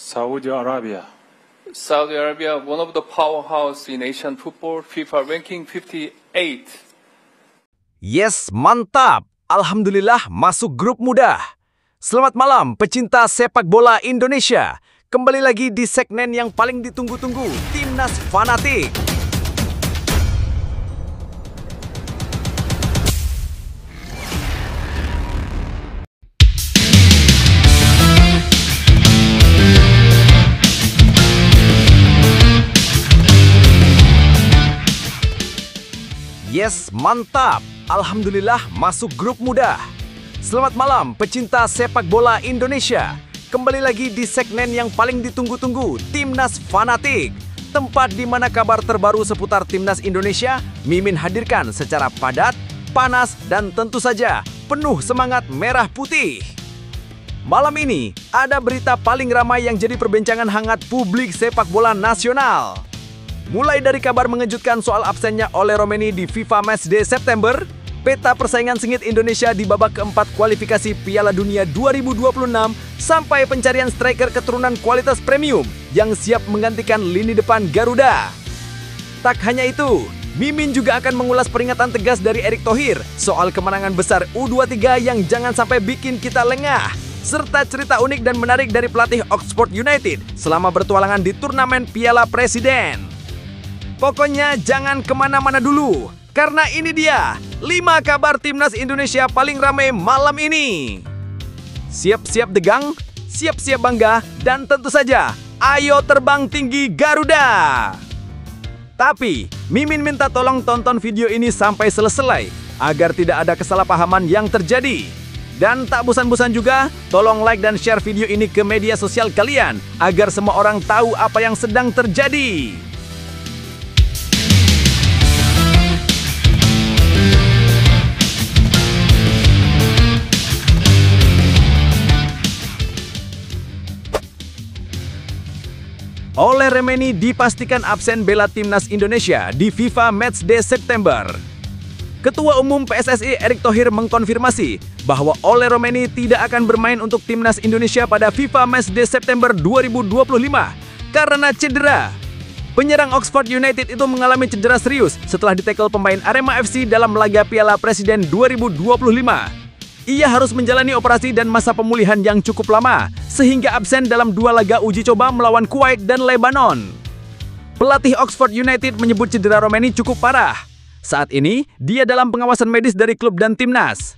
Saudi Arabia. Saudi Arabia, one of the powerhouse in Asian football, FIFA ranking 58. Yes, mantap. Alhamdulillah masuk grup mudah. Selamat malam pecinta sepak bola Indonesia. Kembali lagi di segmen yang paling ditunggu-tunggu, Timnas Fanatik. Yes, mantap. Alhamdulillah masuk grup mudah. Selamat malam pecinta sepak bola Indonesia. Kembali lagi di segmen yang paling ditunggu-tunggu, Timnas Fanatik. Tempat di mana kabar terbaru seputar Timnas Indonesia Mimin hadirkan secara padat, panas, dan tentu saja penuh semangat merah putih. Malam ini ada berita paling ramai yang jadi perbincangan hangat publik sepak bola nasional. Mulai dari kabar mengejutkan soal absennya Ole Roemeny di FIFA Matchday September, peta persaingan sengit Indonesia di babak keempat kualifikasi Piala Dunia 2026, sampai pencarian striker keturunan kualitas premium yang siap menggantikan lini depan Garuda. Tak hanya itu, Mimin juga akan mengulas peringatan tegas dari Erick Thohir soal kemenangan besar U23 yang jangan sampai bikin kita lengah, serta cerita unik dan menarik dari pelatih Oxford United selama bertualangan di turnamen Piala Presiden. Pokoknya jangan kemana-mana dulu, karena ini dia 5 kabar Timnas Indonesia paling ramai malam ini. Siap-siap degang, siap-siap bangga, dan tentu saja, ayo terbang tinggi Garuda! Tapi, Mimin minta tolong tonton video ini sampai selesai, agar tidak ada kesalahpahaman yang terjadi. Dan tak bosan-bosan juga, tolong like dan share video ini ke media sosial kalian, agar semua orang tahu apa yang sedang terjadi. Ole Roemeny dipastikan absen bela Timnas Indonesia di FIFA Matchday September. Ketua Umum PSSI Erick Thohir mengkonfirmasi bahwa Ole Roemeny tidak akan bermain untuk Timnas Indonesia pada FIFA Matchday September 2025 karena cedera. Penyerang Oxford United itu mengalami cedera serius setelah ditekel pemain Arema FC dalam laga Piala Presiden 2025. Ia harus menjalani operasi dan masa pemulihan yang cukup lama, sehingga absen dalam 2 laga uji coba melawan Kuwait dan Lebanon. Pelatih Oxford United menyebut cedera Roemeny cukup parah. Saat ini, dia dalam pengawasan medis dari klub dan timnas.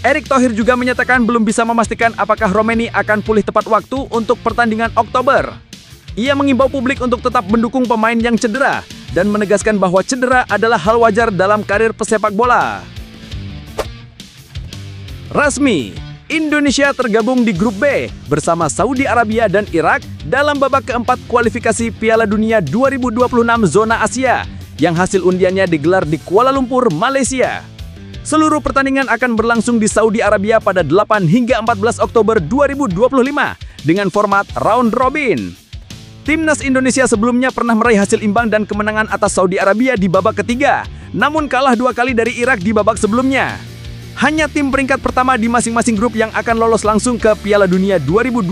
Erick Thohir juga menyatakan belum bisa memastikan apakah Roemeny akan pulih tepat waktu untuk pertandingan Oktober. Ia mengimbau publik untuk tetap mendukung pemain yang cedera, dan menegaskan bahwa cedera adalah hal wajar dalam karir pesepak bola. Resmi, Indonesia tergabung di grup B bersama Saudi Arabia dan Irak dalam babak keempat kualifikasi Piala Dunia 2026 zona Asia yang hasil undiannya digelar di Kuala Lumpur, Malaysia. Seluruh pertandingan akan berlangsung di Saudi Arabia pada 8 hingga 14 Oktober 2025 dengan format round robin. Timnas Indonesia sebelumnya pernah meraih hasil imbang dan kemenangan atas Saudi Arabia di babak ketiga, namun kalah 2 kali dari Irak di babak sebelumnya. Hanya tim peringkat pertama di masing-masing grup yang akan lolos langsung ke Piala Dunia 2026,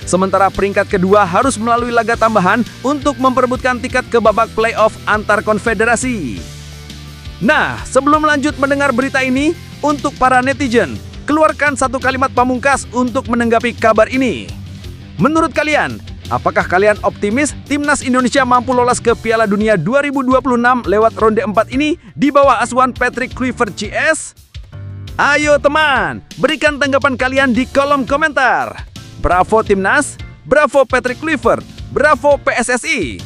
sementara peringkat kedua harus melalui laga tambahan untuk memperebutkan tiket ke babak playoff antar konfederasi. Nah, sebelum lanjut mendengar berita ini, untuk para netizen, keluarkan satu kalimat pamungkas untuk menanggapi kabar ini. Menurut kalian, apakah kalian optimis Timnas Indonesia mampu lolos ke Piala Dunia 2026 lewat ronde 4 ini di bawah asuhan Patrick Kluivert CS? Ayo teman, berikan tanggapan kalian di kolom komentar. Bravo Timnas, bravo Patrick Kluivert, bravo PSSI.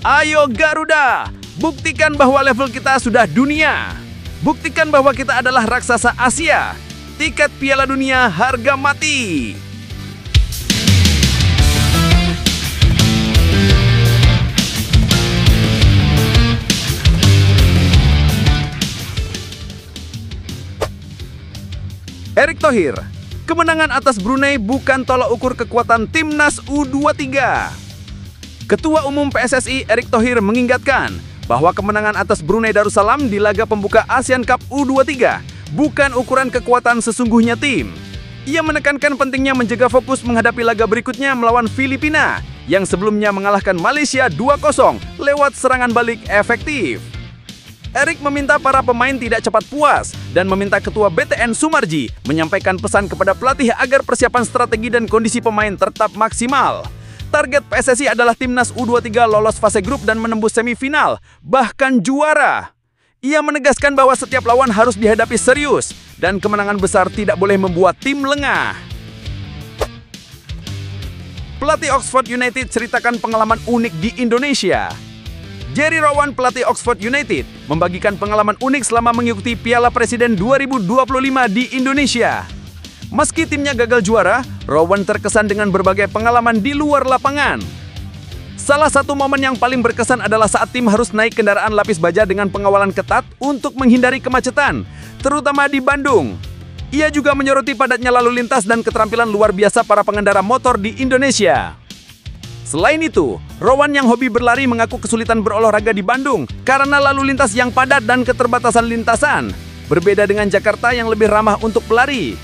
Ayo Garuda, buktikan bahwa level kita sudah dunia. Buktikan bahwa kita adalah raksasa Asia. Tiket Piala Dunia harga mati. Erick Thohir, kemenangan atas Brunei bukan tolak ukur kekuatan Timnas U23. Ketua Umum PSSI Erick Thohir mengingatkan bahwa kemenangan atas Brunei Darussalam di laga pembuka ASEAN Cup U23 bukan ukuran kekuatan sesungguhnya tim. Ia menekankan pentingnya menjaga fokus menghadapi laga berikutnya melawan Filipina yang sebelumnya mengalahkan Malaysia 2-0 lewat serangan balik efektif. Erik meminta para pemain tidak cepat puas dan meminta Ketua BTN Sumarji menyampaikan pesan kepada pelatih agar persiapan strategi dan kondisi pemain tetap maksimal. Target PSSI adalah timnas U23 lolos fase grup dan menembus semifinal, bahkan juara. Ia menegaskan bahwa setiap lawan harus dihadapi serius dan kemenangan besar tidak boleh membuat tim lengah. Pelatih Oxford United ceritakan pengalaman unik di Indonesia. Jerry Rowan, pelatih Oxford United, membagikan pengalaman unik selama mengikuti Piala Presiden 2025 di Indonesia. Meski timnya gagal juara, Rowan terkesan dengan berbagai pengalaman di luar lapangan. Salah satu momen yang paling berkesan adalah saat tim harus naik kendaraan lapis baja dengan pengawalan ketat untuk menghindari kemacetan, terutama di Bandung. Ia juga menyoroti padatnya lalu lintas dan keterampilan luar biasa para pengendara motor di Indonesia. Selain itu, Rowan yang hobi berlari mengaku kesulitan berolahraga di Bandung karena lalu lintas yang padat dan keterbatasan lintasan. Berbeda dengan Jakarta yang lebih ramah untuk pelari.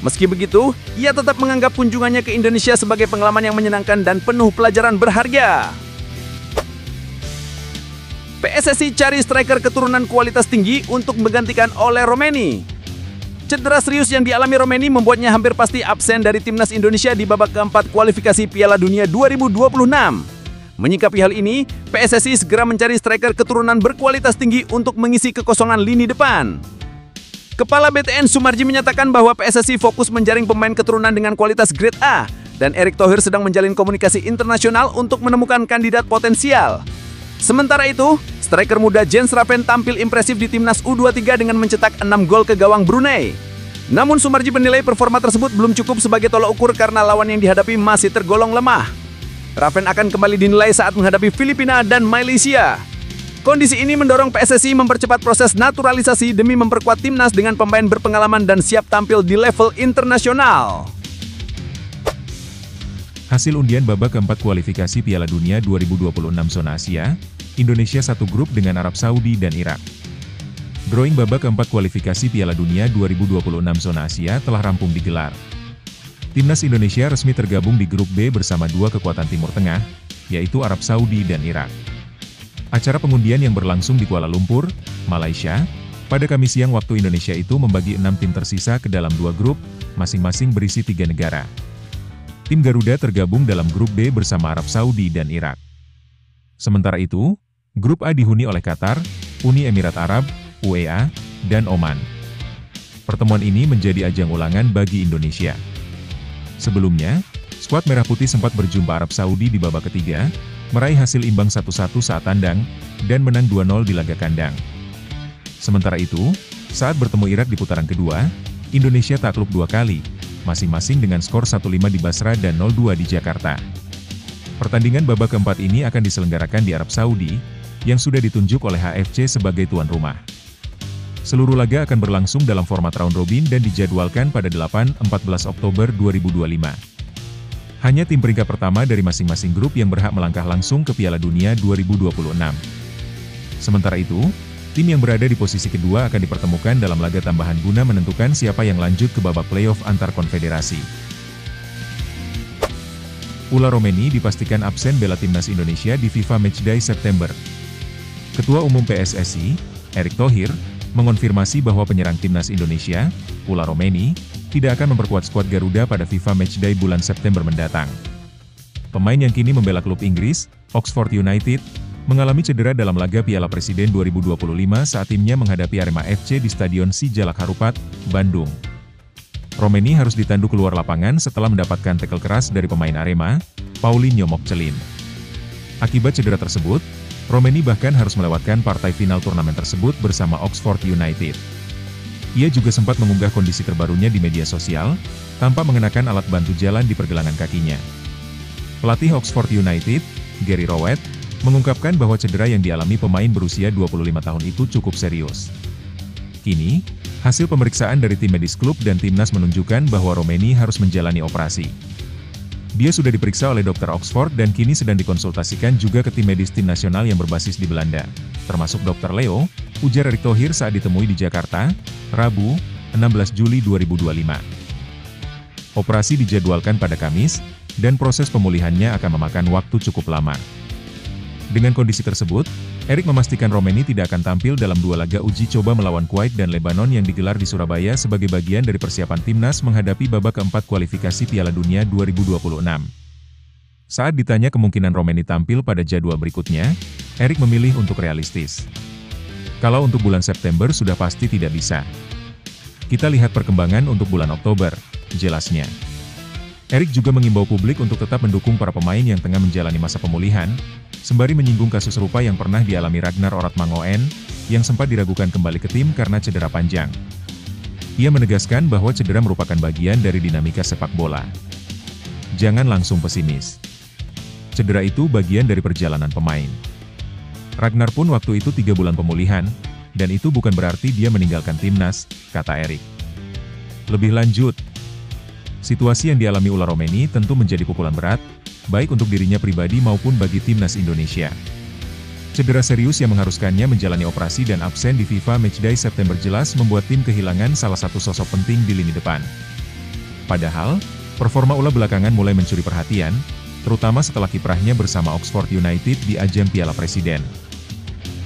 Meski begitu, ia tetap menganggap kunjungannya ke Indonesia sebagai pengalaman yang menyenangkan dan penuh pelajaran berharga. PSSI cari striker keturunan kualitas tinggi untuk menggantikan Ole Romeni. Cedera serius yang dialami Romeni membuatnya hampir pasti absen dari timnas Indonesia di babak keempat kualifikasi Piala Dunia 2026. Menyikapi hal ini, PSSI segera mencari striker keturunan berkualitas tinggi untuk mengisi kekosongan lini depan. Kepala BTN Sumarji menyatakan bahwa PSSI fokus menjaring pemain keturunan dengan kualitas grade A, dan Erick Thohir sedang menjalin komunikasi internasional untuk menemukan kandidat potensial. Sementara itu, striker muda Jens Raven tampil impresif di timnas U23 dengan mencetak 6 gol ke gawang Brunei. Namun Sumarji menilai performa tersebut belum cukup sebagai tolak ukur karena lawan yang dihadapi masih tergolong lemah. Raven akan kembali dinilai saat menghadapi Filipina dan Malaysia. Kondisi ini mendorong PSSI mempercepat proses naturalisasi demi memperkuat timnas dengan pemain berpengalaman dan siap tampil di level internasional. Hasil undian babak keempat kualifikasi Piala Dunia 2026 zona Asia, Indonesia satu grup dengan Arab Saudi dan Irak. Drawing babak keempat kualifikasi Piala Dunia 2026 zona Asia telah rampung digelar. Timnas Indonesia resmi tergabung di grup B bersama dua kekuatan Timur Tengah, yaitu Arab Saudi dan Irak. Acara pengundian yang berlangsung di Kuala Lumpur, Malaysia, pada Kamis siang waktu Indonesia itu membagi 6 tim tersisa ke dalam 2 grup, masing-masing berisi 3 negara. Tim Garuda tergabung dalam grup B bersama Arab Saudi dan Irak. Sementara itu, grup A dihuni oleh Qatar, Uni Emirat Arab, UEA, dan Oman. Pertemuan ini menjadi ajang ulangan bagi Indonesia. Sebelumnya, skuad Merah Putih sempat berjumpa Arab Saudi di babak ketiga, meraih hasil imbang 1-1 saat tandang, dan menang 2-0 di laga kandang. Sementara itu, saat bertemu Irak di putaran kedua, Indonesia takluk 2 kali, masing-masing dengan skor 1-5 di Basra dan 0-2 di Jakarta. Pertandingan babak keempat ini akan diselenggarakan di Arab Saudi, yang sudah ditunjuk oleh HFC sebagai tuan rumah. Seluruh laga akan berlangsung dalam format round robin dan dijadwalkan pada 8-14 Oktober 2025. Hanya tim peringkat pertama dari masing-masing grup yang berhak melangkah langsung ke Piala Dunia 2026. Sementara itu, tim yang berada di posisi kedua akan dipertemukan dalam laga tambahan guna menentukan siapa yang lanjut ke babak playoff antar konfederasi. Ula Romeni dipastikan absen bela timnas Indonesia di FIFA Matchday September. Ketua Umum PSSI, Erick Thohir, mengonfirmasi bahwa penyerang timnas Indonesia, Ula Romeni, tidak akan memperkuat skuad Garuda pada FIFA Matchday bulan September mendatang. Pemain yang kini membela klub Inggris, Oxford United, mengalami cedera dalam laga Piala Presiden 2025 saat timnya menghadapi Arema FC di Stadion Sijalak Harupat, Bandung. Romeni harus ditandu keluar lapangan setelah mendapatkan tackle keras dari pemain Arema, Paulinho Mokcelin. Akibat cedera tersebut, Romeni bahkan harus melewatkan partai final turnamen tersebut bersama Oxford United. Ia juga sempat mengunggah kondisi terbarunya di media sosial, tanpa mengenakan alat bantu jalan di pergelangan kakinya. Pelatih Oxford United, Gary Rowett, mengungkapkan bahwa cedera yang dialami pemain berusia 25 tahun itu cukup serius. Kini, hasil pemeriksaan dari tim medis klub dan timnas menunjukkan bahwa Romeni harus menjalani operasi. Dia sudah diperiksa oleh dokter Oxford dan kini sedang dikonsultasikan juga ke tim medis tim nasional yang berbasis di Belanda, termasuk Dr. Leo, ujar Erick Thohir saat ditemui di Jakarta, Rabu, 16 Juli 2025. Operasi dijadwalkan pada Kamis, dan proses pemulihannya akan memakan waktu cukup lama. Dengan kondisi tersebut, Erik memastikan Romeni tidak akan tampil dalam 2 laga uji coba melawan Kuwait dan Lebanon yang digelar di Surabaya sebagai bagian dari persiapan timnas menghadapi babak keempat kualifikasi Piala Dunia 2026. Saat ditanya kemungkinan Romeni tampil pada jadwal berikutnya, Erik memilih untuk realistis. Kalau untuk bulan September sudah pasti tidak bisa. Kita lihat perkembangan untuk bulan Oktober, jelasnya. Erik juga mengimbau publik untuk tetap mendukung para pemain yang tengah menjalani masa pemulihan, sembari menyinggung kasus serupa yang pernah dialami Ragnar Oratmangoen, yang sempat diragukan kembali ke tim karena cedera panjang. Ia menegaskan bahwa cedera merupakan bagian dari dinamika sepak bola. Jangan langsung pesimis. Cedera itu bagian dari perjalanan pemain. Ragnar pun waktu itu 3 bulan pemulihan, dan itu bukan berarti dia meninggalkan timnas, kata Erik. Lebih lanjut, situasi yang dialami ular Romeni tentu menjadi pukulan berat, baik untuk dirinya pribadi maupun bagi timnas Indonesia. Cedera serius yang mengharuskannya menjalani operasi dan absen di FIFA Matchday September jelas membuat tim kehilangan salah satu sosok penting di lini depan. Padahal, performa Ula belakangan mulai mencuri perhatian, terutama setelah kiprahnya bersama Oxford United di ajang Piala Presiden.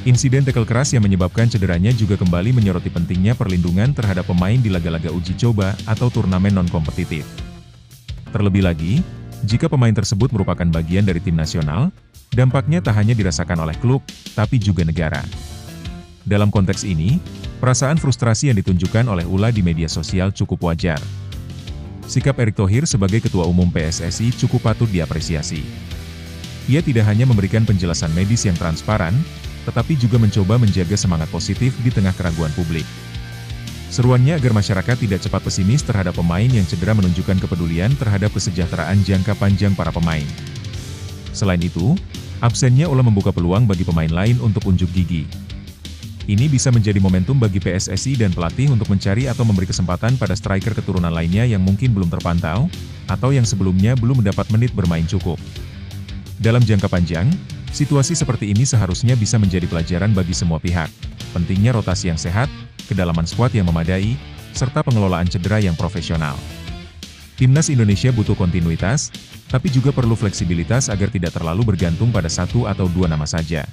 Insiden tackle keras yang menyebabkan cederanya juga kembali menyoroti pentingnya perlindungan terhadap pemain di laga-laga uji coba atau turnamen non-kompetitif. Terlebih lagi, jika pemain tersebut merupakan bagian dari tim nasional, dampaknya tak hanya dirasakan oleh klub, tapi juga negara. Dalam konteks ini, perasaan frustrasi yang ditunjukkan oleh Ula di media sosial cukup wajar. Sikap Erick Thohir sebagai Ketua Umum PSSI cukup patut diapresiasi. Ia tidak hanya memberikan penjelasan medis yang transparan, tetapi juga mencoba menjaga semangat positif di tengah keraguan publik. Seruannya agar masyarakat tidak cepat pesimis terhadap pemain yang cedera menunjukkan kepedulian terhadap kesejahteraan jangka panjang para pemain. Selain itu, absennya Ula membuka peluang bagi pemain lain untuk unjuk gigi. Ini bisa menjadi momentum bagi PSSI dan pelatih untuk mencari atau memberi kesempatan pada striker keturunan lainnya yang mungkin belum terpantau, atau yang sebelumnya belum mendapat menit bermain cukup. Dalam jangka panjang, situasi seperti ini seharusnya bisa menjadi pelajaran bagi semua pihak. Pentingnya rotasi yang sehat, kedalaman skuad yang memadai, serta pengelolaan cedera yang profesional. Timnas Indonesia butuh kontinuitas, tapi juga perlu fleksibilitas agar tidak terlalu bergantung pada 1 atau 2 nama saja.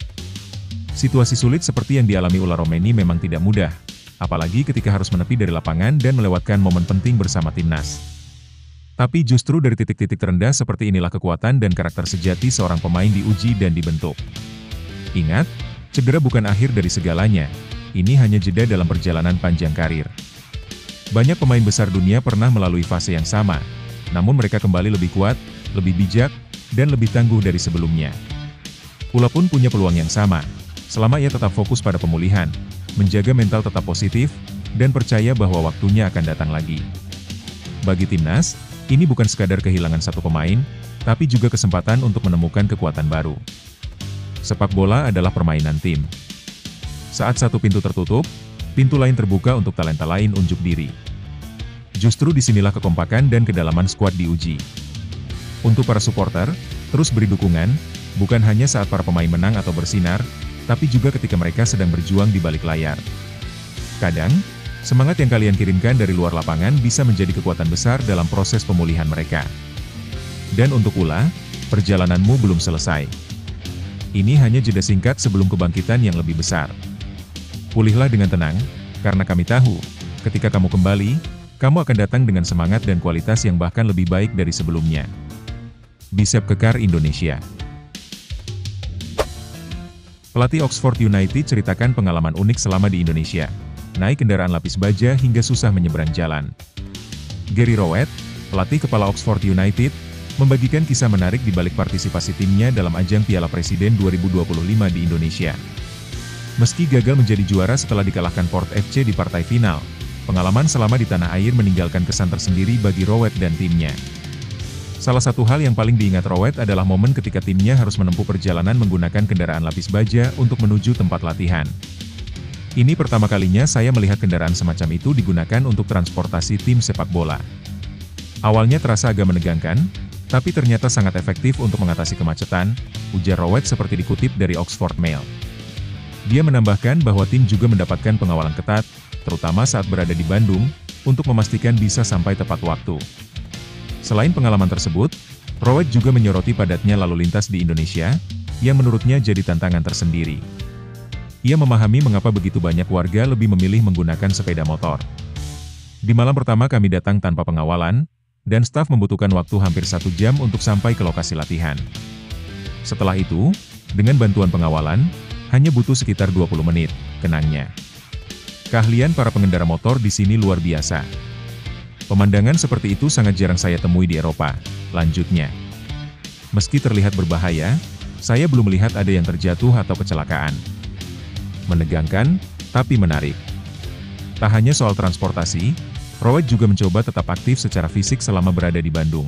Situasi sulit seperti yang dialami Ula Romeni memang tidak mudah, apalagi ketika harus menepi dari lapangan dan melewatkan momen penting bersama timnas. Tapi justru dari titik-titik terendah seperti inilah kekuatan dan karakter sejati seorang pemain diuji dan dibentuk. Ingat, cedera bukan akhir dari segalanya, ini hanya jeda dalam perjalanan panjang karir. Banyak pemain besar dunia pernah melalui fase yang sama, namun mereka kembali lebih kuat, lebih bijak, dan lebih tangguh dari sebelumnya. Ula pun punya peluang yang sama, selama ia tetap fokus pada pemulihan, menjaga mental tetap positif, dan percaya bahwa waktunya akan datang lagi. Bagi timnas, ini bukan sekadar kehilangan satu pemain, tapi juga kesempatan untuk menemukan kekuatan baru. Sepak bola adalah permainan tim. Saat satu pintu tertutup, pintu lain terbuka untuk talenta lain unjuk diri. Justru disinilah kekompakan dan kedalaman skuad diuji. Untuk para supporter, terus beri dukungan, bukan hanya saat para pemain menang atau bersinar, tapi juga ketika mereka sedang berjuang di balik layar. Kadang, semangat yang kalian kirimkan dari luar lapangan bisa menjadi kekuatan besar dalam proses pemulihan mereka. Dan untuk Ula, perjalananmu belum selesai. Ini hanya jeda singkat sebelum kebangkitan yang lebih besar. Pulihlah dengan tenang, karena kami tahu, ketika kamu kembali, kamu akan datang dengan semangat dan kualitas yang bahkan lebih baik dari sebelumnya. Bicep Kekar Indonesia. Pelatih Oxford United ceritakan pengalaman unik selama di Indonesia. Naik kendaraan lapis baja hingga susah menyeberang jalan. Gary Rowett, pelatih kepala Oxford United, membagikan kisah menarik di balik partisipasi timnya dalam ajang Piala Presiden 2025 di Indonesia. Meski gagal menjadi juara setelah dikalahkan Port FC di partai final, pengalaman selama di tanah air meninggalkan kesan tersendiri bagi Rowett dan timnya. Salah satu hal yang paling diingat Rowett adalah momen ketika timnya harus menempuh perjalanan menggunakan kendaraan lapis baja untuk menuju tempat latihan. Ini pertama kalinya saya melihat kendaraan semacam itu digunakan untuk transportasi tim sepak bola. Awalnya terasa agak menegangkan, tapi ternyata sangat efektif untuk mengatasi kemacetan, ujar Rowett seperti dikutip dari Oxford Mail. Dia menambahkan bahwa tim juga mendapatkan pengawalan ketat, terutama saat berada di Bandung, untuk memastikan bisa sampai tepat waktu. Selain pengalaman tersebut, Rowett juga menyoroti padatnya lalu lintas di Indonesia, yang menurutnya jadi tantangan tersendiri. Ia memahami mengapa begitu banyak warga lebih memilih menggunakan sepeda motor. Di malam pertama kami datang tanpa pengawalan, dan staf membutuhkan waktu hampir 1 jam untuk sampai ke lokasi latihan. Setelah itu, dengan bantuan pengawalan, hanya butuh sekitar 20 menit, kenangnya. Keahlian para pengendara motor di sini luar biasa. Pemandangan seperti itu sangat jarang saya temui di Eropa, lanjutnya. Meski terlihat berbahaya, saya belum melihat ada yang terjatuh atau kecelakaan. Menegangkan, tapi menarik. Tak hanya soal transportasi, Rowett juga mencoba tetap aktif secara fisik selama berada di Bandung.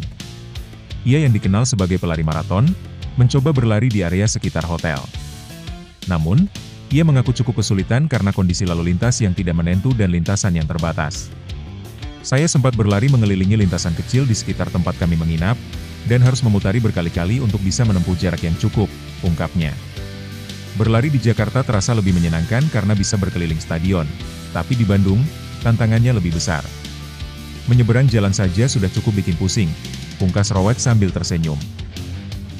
Ia yang dikenal sebagai pelari maraton, mencoba berlari di area sekitar hotel. Namun, ia mengaku cukup kesulitan karena kondisi lalu lintas yang tidak menentu dan lintasan yang terbatas. Saya sempat berlari mengelilingi lintasan kecil di sekitar tempat kami menginap, dan harus memutari berkali-kali untuk bisa menempuh jarak yang cukup, ungkapnya. Berlari di Jakarta terasa lebih menyenangkan karena bisa berkeliling stadion, tapi di Bandung, tantangannya lebih besar. Menyeberang jalan saja sudah cukup bikin pusing, pungkas Rowett sambil tersenyum.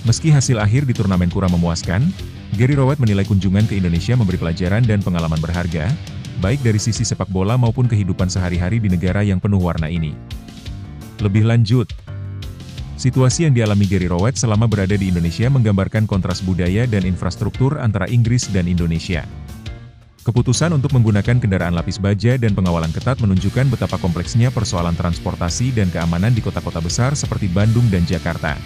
Meski hasil akhir di turnamen kurang memuaskan, Gary Rowett menilai kunjungan ke Indonesia memberi pelajaran dan pengalaman berharga, baik dari sisi sepak bola maupun kehidupan sehari-hari di negara yang penuh warna ini. Lebih lanjut, situasi yang dialami Gary Rowett selama berada di Indonesia menggambarkan kontras budaya dan infrastruktur antara Inggris dan Indonesia. Keputusan untuk menggunakan kendaraan lapis baja dan pengawalan ketat menunjukkan betapa kompleksnya persoalan transportasi dan keamanan di kota-kota besar seperti Bandung dan Jakarta.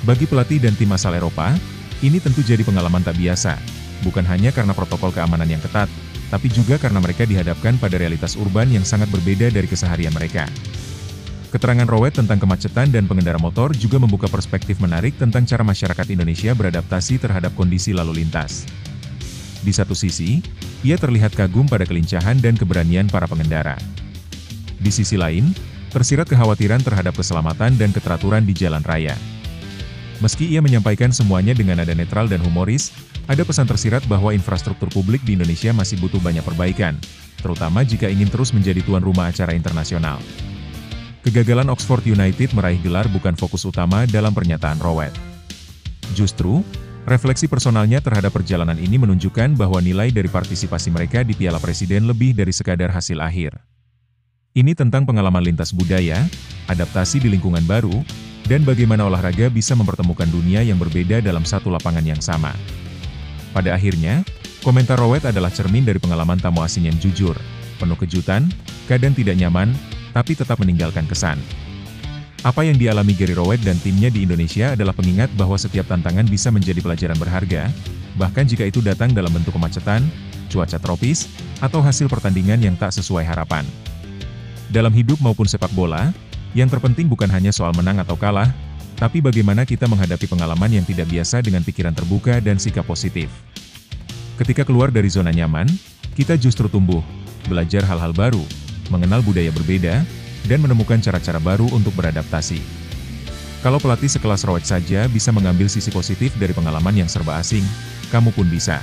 Bagi pelatih dan tim asal Eropa, ini tentu jadi pengalaman tak biasa, bukan hanya karena protokol keamanan yang ketat, tapi juga karena mereka dihadapkan pada realitas urban yang sangat berbeda dari keseharian mereka. Keterangan Rowett tentang kemacetan dan pengendara motor juga membuka perspektif menarik tentang cara masyarakat Indonesia beradaptasi terhadap kondisi lalu lintas. Di satu sisi, ia terlihat kagum pada kelincahan dan keberanian para pengendara. Di sisi lain, tersirat kekhawatiran terhadap keselamatan dan keteraturan di jalan raya. Meski ia menyampaikan semuanya dengan nada netral dan humoris, ada pesan tersirat bahwa infrastruktur publik di Indonesia masih butuh banyak perbaikan, terutama jika ingin terus menjadi tuan rumah acara internasional. Kegagalan Oxford United meraih gelar bukan fokus utama dalam pernyataan Rowett. Justru, refleksi personalnya terhadap perjalanan ini menunjukkan bahwa nilai dari partisipasi mereka di Piala Presiden lebih dari sekadar hasil akhir. Ini tentang pengalaman lintas budaya, adaptasi di lingkungan baru, dan bagaimana olahraga bisa mempertemukan dunia yang berbeda dalam satu lapangan yang sama. Pada akhirnya, komentar Rowett adalah cermin dari pengalaman tamu asing yang jujur, penuh kejutan, kadang tidak nyaman, tapi tetap meninggalkan kesan. Apa yang dialami Gary Rowett dan timnya di Indonesia adalah pengingat bahwa setiap tantangan bisa menjadi pelajaran berharga, bahkan jika itu datang dalam bentuk kemacetan, cuaca tropis, atau hasil pertandingan yang tak sesuai harapan. Dalam hidup maupun sepak bola, yang terpenting bukan hanya soal menang atau kalah, tapi bagaimana kita menghadapi pengalaman yang tidak biasa dengan pikiran terbuka dan sikap positif. Ketika keluar dari zona nyaman, kita justru tumbuh, belajar hal-hal baru, mengenal budaya berbeda, dan menemukan cara-cara baru untuk beradaptasi. Kalau pelatih sekelas Rowett saja bisa mengambil sisi positif dari pengalaman yang serba asing, kamu pun bisa.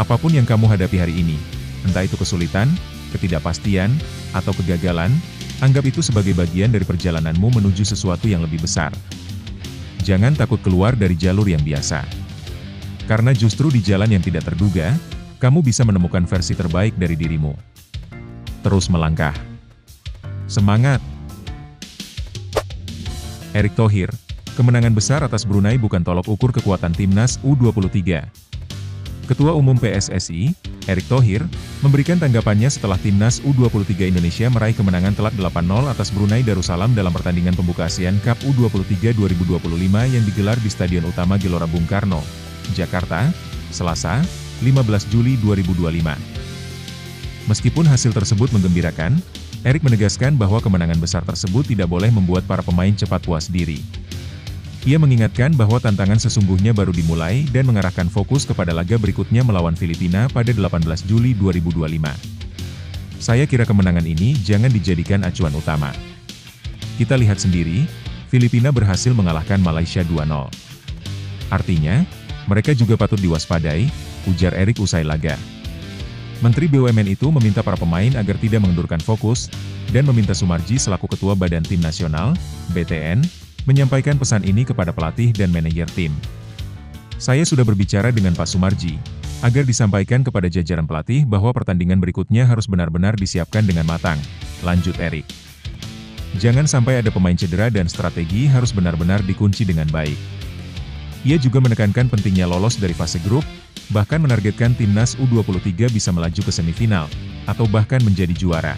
Apapun yang kamu hadapi hari ini, entah itu kesulitan, ketidakpastian, atau kegagalan, anggap itu sebagai bagian dari perjalananmu menuju sesuatu yang lebih besar. Jangan takut keluar dari jalur yang biasa. Karena justru di jalan yang tidak terduga, kamu bisa menemukan versi terbaik dari dirimu. Terus melangkah. Semangat! Erick Thohir, kemenangan besar atas Brunei bukan tolok ukur kekuatan timnas U23. Ketua Umum PSSI, Erick Thohir, memberikan tanggapannya setelah timnas U23 Indonesia meraih kemenangan telak 8-0 atas Brunei Darussalam dalam pertandingan pembuka ASEAN Cup U23 2025 yang digelar di Stadion Utama Gelora Bung Karno, Jakarta, Selasa, 15 Juli 2025. Meskipun hasil tersebut menggembirakan, Erick menegaskan bahwa kemenangan besar tersebut tidak boleh membuat para pemain cepat puas diri. Ia mengingatkan bahwa tantangan sesungguhnya baru dimulai dan mengarahkan fokus kepada laga berikutnya melawan Filipina pada 18 Juli 2025. Saya kira kemenangan ini jangan dijadikan acuan utama. Kita lihat sendiri, Filipina berhasil mengalahkan Malaysia 2-0. Artinya, mereka juga patut diwaspadai, ujar Erick usai laga. Menteri BUMN itu meminta para pemain agar tidak mengendurkan fokus, dan meminta Sumarji selaku Ketua Badan Tim Nasional, BTN, menyampaikan pesan ini kepada pelatih dan manajer tim. Saya sudah berbicara dengan Pak Sumarji, agar disampaikan kepada jajaran pelatih bahwa pertandingan berikutnya harus benar-benar disiapkan dengan matang, lanjut Erik. Jangan sampai ada pemain cedera dan strategi harus benar-benar dikunci dengan baik. Ia juga menekankan pentingnya lolos dari fase grup, bahkan menargetkan timnas U23 bisa melaju ke semifinal, atau bahkan menjadi juara.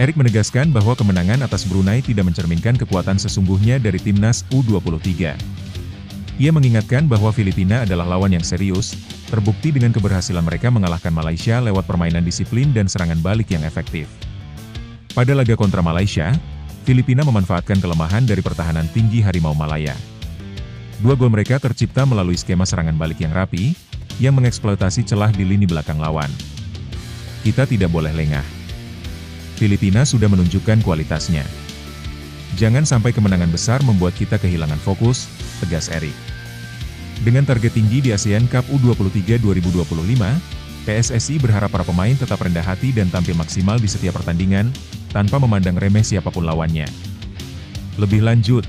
Erik menegaskan bahwa kemenangan atas Brunei tidak mencerminkan kekuatan sesungguhnya dari timnas U23. Ia mengingatkan bahwa Filipina adalah lawan yang serius, terbukti dengan keberhasilan mereka mengalahkan Malaysia lewat permainan disiplin dan serangan balik yang efektif. Pada laga kontra Malaysia, Filipina memanfaatkan kelemahan dari pertahanan tinggi Harimau Malaya. 2 gol mereka tercipta melalui skema serangan balik yang rapi, yang mengeksploitasi celah di lini belakang lawan. Kita tidak boleh lengah. Filipina sudah menunjukkan kualitasnya. Jangan sampai kemenangan besar membuat kita kehilangan fokus, tegas Erik. Dengan target tinggi di ASEAN Cup U23 2025, PSSI berharap para pemain tetap rendah hati dan tampil maksimal di setiap pertandingan, tanpa memandang remeh siapapun lawannya. Lebih lanjut,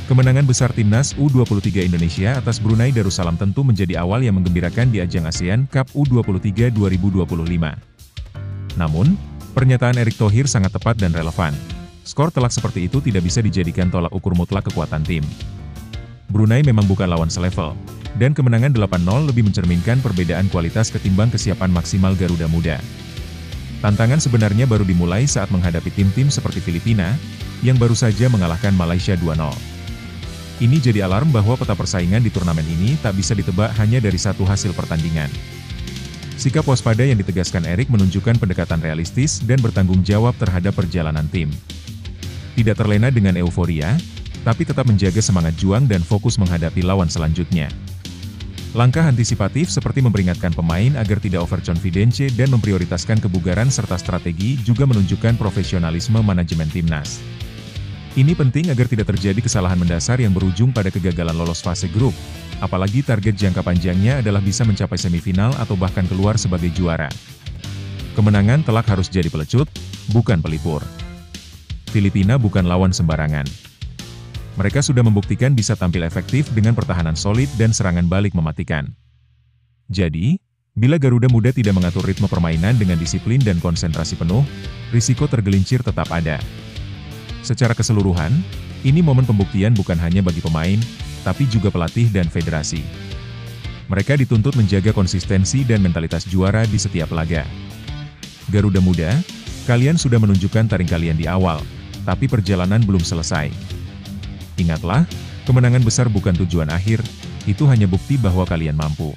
kemenangan besar timnas U23 Indonesia atas Brunei Darussalam tentu menjadi awal yang menggembirakan di ajang ASEAN Cup U23 2025. Namun, pernyataan Erick Thohir sangat tepat dan relevan. Skor telak seperti itu tidak bisa dijadikan tolak ukur mutlak kekuatan tim. Brunei memang bukan lawan selevel, dan kemenangan 8-0 lebih mencerminkan perbedaan kualitas ketimbang kesiapan maksimal Garuda Muda. Tantangan sebenarnya baru dimulai saat menghadapi tim-tim seperti Filipina, yang baru saja mengalahkan Malaysia 2-0. Ini jadi alarm bahwa peta persaingan di turnamen ini tak bisa ditebak hanya dari satu hasil pertandingan. Sikap waspada yang ditegaskan Erik menunjukkan pendekatan realistis dan bertanggung jawab terhadap perjalanan tim. Tidak terlena dengan euforia, tapi tetap menjaga semangat juang dan fokus menghadapi lawan selanjutnya. Langkah antisipatif seperti memperingatkan pemain agar tidak overconfidence dan memprioritaskan kebugaran serta strategi juga menunjukkan profesionalisme manajemen timnas. Ini penting agar tidak terjadi kesalahan mendasar yang berujung pada kegagalan lolos fase grup, apalagi target jangka panjangnya adalah bisa mencapai semifinal atau bahkan keluar sebagai juara. Kemenangan telak harus jadi pelecut, bukan pelipur. Filipina bukan lawan sembarangan. Mereka sudah membuktikan bisa tampil efektif dengan pertahanan solid dan serangan balik mematikan. Jadi, bila Garuda Muda tidak mengatur ritme permainan dengan disiplin dan konsentrasi penuh, risiko tergelincir tetap ada. Secara keseluruhan, ini momen pembuktian bukan hanya bagi pemain, tapi juga pelatih dan federasi. Mereka dituntut menjaga konsistensi dan mentalitas juara di setiap laga. Garuda Muda, kalian sudah menunjukkan taring kalian di awal, tapi perjalanan belum selesai. Ingatlah, kemenangan besar bukan tujuan akhir, itu hanya bukti bahwa kalian mampu.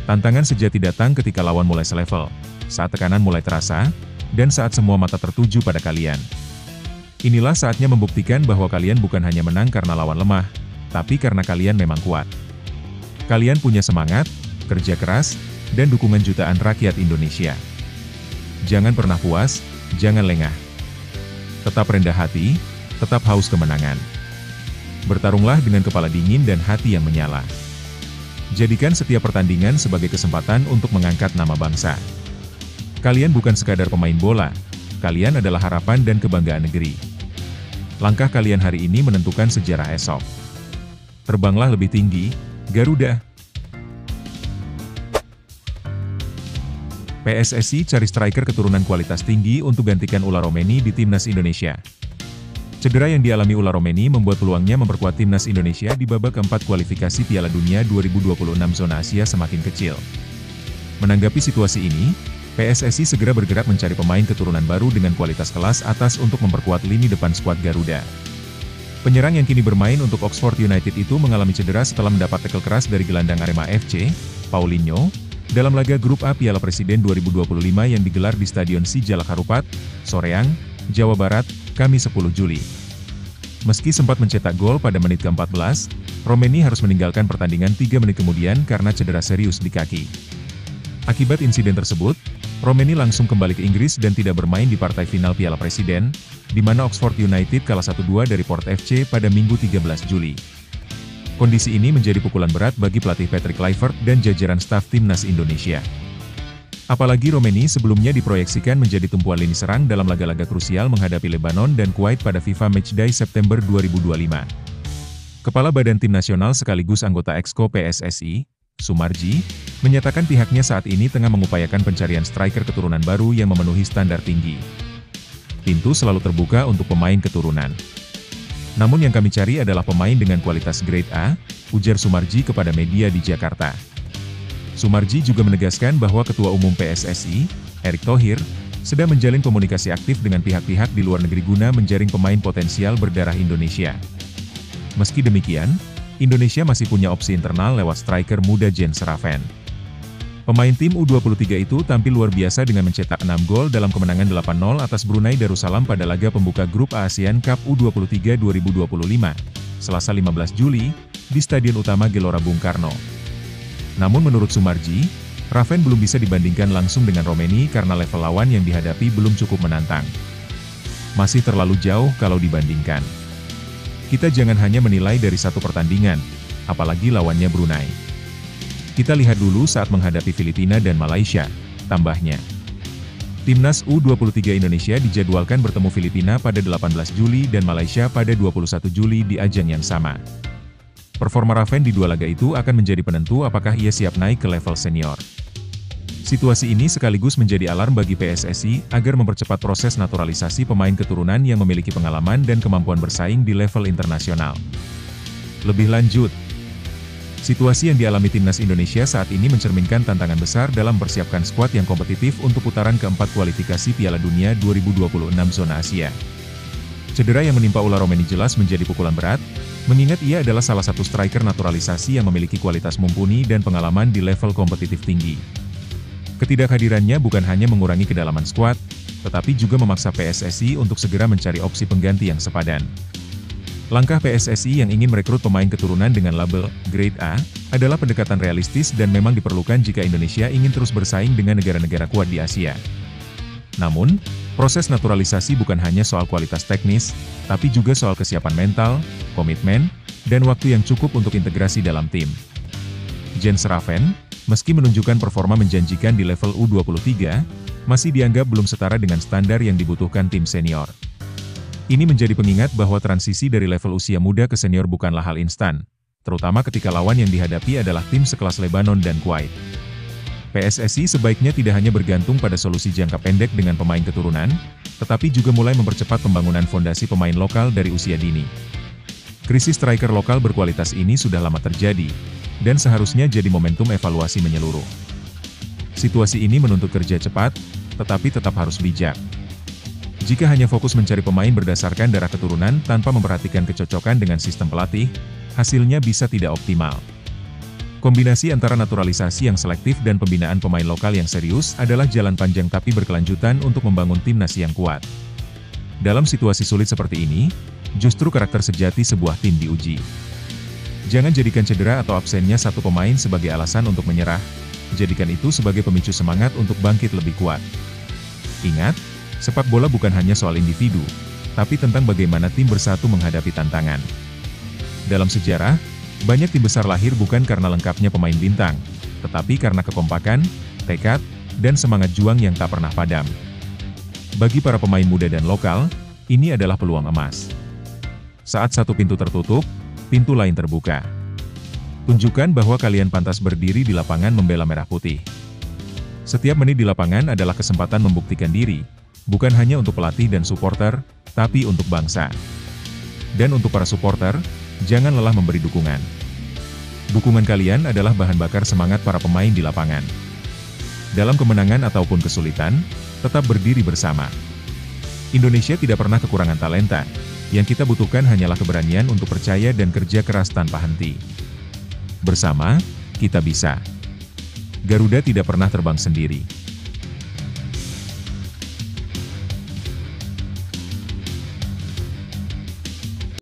Tantangan sejati datang ketika lawan mulai selevel, saat tekanan mulai terasa, dan saat semua mata tertuju pada kalian. Inilah saatnya membuktikan bahwa kalian bukan hanya menang karena lawan lemah, tapi karena kalian memang kuat. Kalian punya semangat, kerja keras, dan dukungan jutaan rakyat Indonesia. Jangan pernah puas, jangan lengah. Tetap rendah hati, tetap haus kemenangan. Bertarunglah dengan kepala dingin dan hati yang menyala. Jadikan setiap pertandingan sebagai kesempatan untuk mengangkat nama bangsa. Kalian bukan sekadar pemain bola, kalian adalah harapan dan kebanggaan negeri. Langkah kalian hari ini menentukan sejarah esok. Terbanglah lebih tinggi, Garuda. PSSI cari striker keturunan kualitas tinggi untuk gantikan Ula Romeni di timnas Indonesia. Cedera yang dialami Ula Romeni membuat peluangnya memperkuat timnas Indonesia di babak keempat kualifikasi Piala Dunia 2026 zona Asia semakin kecil. Menanggapi situasi ini, PSSI segera bergerak mencari pemain keturunan baru dengan kualitas kelas atas untuk memperkuat lini depan skuad Garuda. Penyerang yang kini bermain untuk Oxford United itu mengalami cedera setelah mendapat tackle keras dari gelandang Arema FC, Paulinho, dalam laga Grup A Piala Presiden 2025 yang digelar di Stadion Sijalak Harupat, Soreang, Jawa Barat, Kamis 10 Juli. Meski sempat mencetak gol pada menit ke-14, Romeni harus meninggalkan pertandingan 3 menit kemudian karena cedera serius di kaki. Akibat insiden tersebut, Romeni langsung kembali ke Inggris dan tidak bermain di partai final Piala Presiden, di mana Oxford United kalah 1-2 dari Port FC pada Minggu 13 Juli. Kondisi ini menjadi pukulan berat bagi pelatih Patrick Kluivert dan jajaran staf timnas Indonesia. Apalagi Romeni sebelumnya diproyeksikan menjadi tumpuan lini serang dalam laga-laga krusial menghadapi Lebanon dan Kuwait pada FIFA Matchday September 2025. Kepala Badan Tim Nasional sekaligus anggota Exco PSSI, Sumarji, menyatakan pihaknya saat ini tengah mengupayakan pencarian striker keturunan baru yang memenuhi standar tinggi. Pintu selalu terbuka untuk pemain keturunan. Namun yang kami cari adalah pemain dengan kualitas grade A, ujar Sumarji kepada media di Jakarta. Sumarji juga menegaskan bahwa Ketua Umum PSSI, Erick Thohir, sedang menjalin komunikasi aktif dengan pihak-pihak di luar negeri guna menjaring pemain potensial berdarah Indonesia. Meski demikian, Indonesia masih punya opsi internal lewat striker muda Jens Raven. Pemain tim U23 itu tampil luar biasa dengan mencetak 6 gol dalam kemenangan 8-0 atas Brunei Darussalam pada laga pembuka grup ASEAN Cup U23 2025, Selasa 15 Juli, di Stadion Utama Gelora Bung Karno. Namun menurut Sumarji, Raven belum bisa dibandingkan langsung dengan Romeni karena level lawan yang dihadapi belum cukup menantang. Masih terlalu jauh kalau dibandingkan. Kita jangan hanya menilai dari satu pertandingan, apalagi lawannya Brunei. Kita lihat dulu saat menghadapi Filipina dan Malaysia, tambahnya. Timnas U23 Indonesia dijadwalkan bertemu Filipina pada 18 Juli dan Malaysia pada 21 Juli di ajang yang sama. Performa Raven di dua laga itu akan menjadi penentu apakah ia siap naik ke level senior. Situasi ini sekaligus menjadi alarm bagi PSSI agar mempercepat proses naturalisasi pemain keturunan yang memiliki pengalaman dan kemampuan bersaing di level internasional. Lebih lanjut, situasi yang dialami Timnas Indonesia saat ini mencerminkan tantangan besar dalam mempersiapkan skuad yang kompetitif untuk putaran keempat kualifikasi Piala Dunia 2026 zona Asia. Cedera yang menimpa Ulah Romeni jelas menjadi pukulan berat, mengingat ia adalah salah satu striker naturalisasi yang memiliki kualitas mumpuni dan pengalaman di level kompetitif tinggi. Ketidakhadirannya bukan hanya mengurangi kedalaman skuad, tetapi juga memaksa PSSI untuk segera mencari opsi pengganti yang sepadan. Langkah PSSI yang ingin merekrut pemain keturunan dengan label Grade A adalah pendekatan realistis dan memang diperlukan jika Indonesia ingin terus bersaing dengan negara-negara kuat di Asia. Namun, proses naturalisasi bukan hanya soal kualitas teknis, tapi juga soal kesiapan mental, komitmen, dan waktu yang cukup untuk integrasi dalam tim. Jens Raven, meski menunjukkan performa menjanjikan di level U23, masih dianggap belum setara dengan standar yang dibutuhkan tim senior. Ini menjadi pengingat bahwa transisi dari level usia muda ke senior bukanlah hal instan, terutama ketika lawan yang dihadapi adalah tim sekelas Lebanon dan Kuwait. PSSI sebaiknya tidak hanya bergantung pada solusi jangka pendek dengan pemain keturunan, tetapi juga mulai mempercepat pembangunan fondasi pemain lokal dari usia dini. Krisis striker lokal berkualitas ini sudah lama terjadi, dan seharusnya jadi momentum evaluasi menyeluruh. Situasi ini menuntut kerja cepat, tetapi tetap harus bijak. Jika hanya fokus mencari pemain berdasarkan darah keturunan tanpa memperhatikan kecocokan dengan sistem pelatih, hasilnya bisa tidak optimal. Kombinasi antara naturalisasi yang selektif dan pembinaan pemain lokal yang serius adalah jalan panjang tapi berkelanjutan untuk membangun timnas yang kuat. Dalam situasi sulit seperti ini, justru karakter sejati sebuah tim diuji. Jangan jadikan cedera atau absennya satu pemain sebagai alasan untuk menyerah, jadikan itu sebagai pemicu semangat untuk bangkit lebih kuat. Ingat, sepak bola bukan hanya soal individu, tapi tentang bagaimana tim bersatu menghadapi tantangan. Dalam sejarah, banyak tim besar lahir bukan karena lengkapnya pemain bintang, tetapi karena kekompakan, tekad, dan semangat juang yang tak pernah padam. Bagi para pemain muda dan lokal, ini adalah peluang emas. Saat satu pintu tertutup, pintu lain terbuka. Tunjukkan bahwa kalian pantas berdiri di lapangan membela merah putih. Setiap menit di lapangan adalah kesempatan membuktikan diri, bukan hanya untuk pelatih dan supporter, tapi untuk bangsa. Dan untuk para supporter, jangan lelah memberi dukungan. Dukungan kalian adalah bahan bakar semangat para pemain di lapangan. Dalam kemenangan ataupun kesulitan, tetap berdiri bersama. Indonesia tidak pernah kekurangan talenta. Yang kita butuhkan hanyalah keberanian untuk percaya dan kerja keras tanpa henti. Bersama, kita bisa. Garuda tidak pernah terbang sendiri.